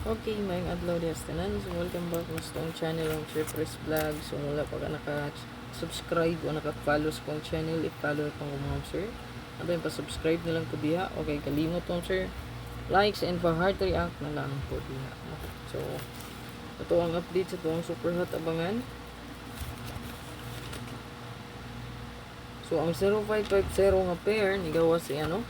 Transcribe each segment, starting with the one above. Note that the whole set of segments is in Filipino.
Okay, mayang adlaw dias tanan. So welcome back sa tong channel ng Chefres Vlog. So wala pa ka naka-subscribe o naka-follow sa kong channel, i-follow itong mga sir. Ano yung pa-subscribe na lang po diha. Okay, kalimot tong sir. Likes and for heart react na lang po diha. So ito ang update sa tuwang super hot abangan. So ang 0550 nga pair ni gawas si ano,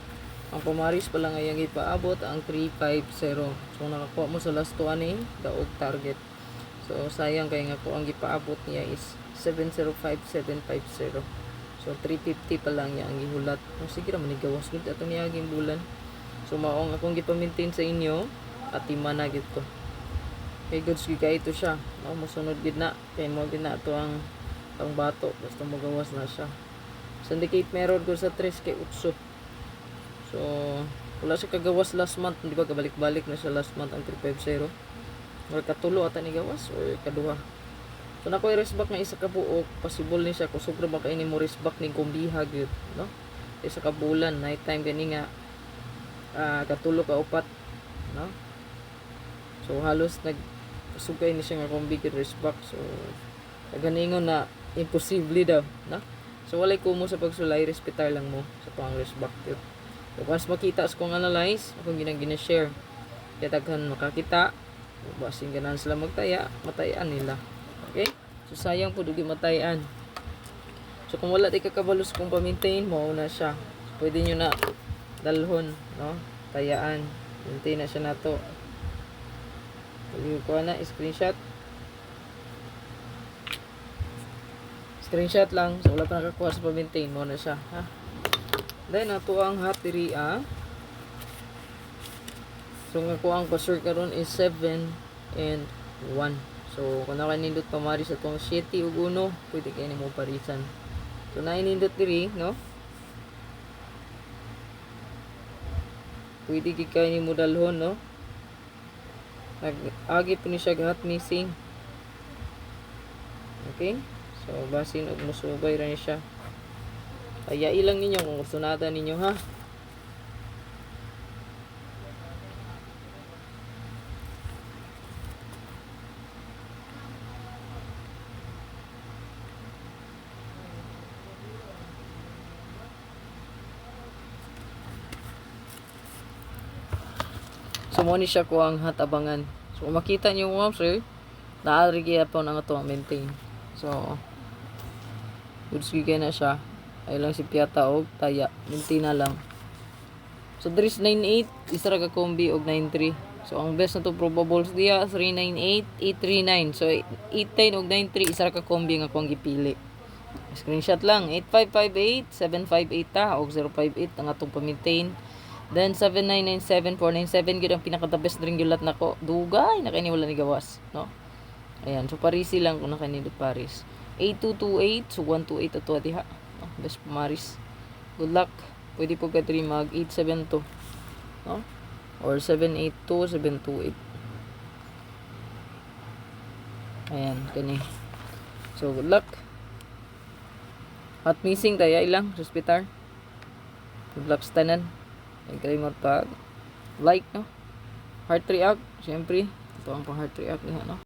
ang pamaris pa lang ay ang ipaabot ang 350. So nakakuha mo sa last 2 ani daog target. So sayang kay nga ko ang gipaabot niya is 705750. So 350 pa lang niya ang gihulat. So sige ra man gawas gud ato niya aging bulan. So maong akong gipa-maintain sa inyo at timana gid ko. Kay goods gyud kay ito siya. No, mosunod gid na kay mo gid na ato ang bato basta mo gawas na siya. Syndicate meron ko sa 3 kay 8. So, wala siya kagawas last month. Hindi ba kabalik-balik na siya last month ang 350. Or katulo ata ni gawas or kaduha. So, nakoy resback nga isa ka buok. Possible ni siya kung sobra ba kayo ni mo resback ni kumbiha gyud, no? Isa ka bulan. Night time gani nga katulo ka upat, no? So, halos sugay ni siya nga kumbi gyud resback. So, kaganingon na imposible daw, no? So, walay kumo sa pagsulay. Respetar lang mo sa tuang resback gyud. So, once makita sa kong analyze, akong gina-share. Kaya daghan makakita, basing ganahan sila magtaya, matayan nila. Okay? So, sayang po dugi matayan. So, kung wala di kakabalo sa kong pamintain, mauna siya. So, pwede nyo na dalhon, no? Tayaan. Maintain na siya na to. Pwede ko na, screenshot. Screenshot lang. So, wala pa nakakuha sa pamintain, mauna siya. Ha? Then ato ang hatiria. So nga ko ang pasur karon is 7 and 1. So kung nakanindot pamari sa tong 7 ug 1, pwede kay nimo parisan. So nainindot diri, no? Pwede gid kay nimo dalhon, no? Nag-agi po ni siya hot missing. Okay? So basin og musubay ra ni siya. Kaya ilang ninyo kung gusto nata ninyo, ha. So mo ni siya ko ang hatabangan. So kung makita niyo mo sir, naari gyud po nang ato ang maintain. So goods gyud na siya. Ay lang si piyata og taya, maintain na lang. So there is 98, isa ra ka kombi og 93. So ang best na to probables diya 398, 839. So 89 og 93 isa ra ka kombi nga akong gipili. Screenshot lang 8558 758 ta og 058 ang atong pa-maintain. Then 7997497 gyud ang pinaka the best ring gulat nako. Dugay na kay ni wala ni gawas, no? Ayan, so parisi lang kung nakanindot paris. 8228 so 128 ato diha. Best pumaris. Good luck. Pwede po ka 3 mag 872, no? Or 782 728. Ayan, kani. So good luck. Hot missing tayo ilang hospital. Good luck sa tanan. Ang kalimot pa like, no? Heart react, syempre. Ito ang pang heart react niya, no?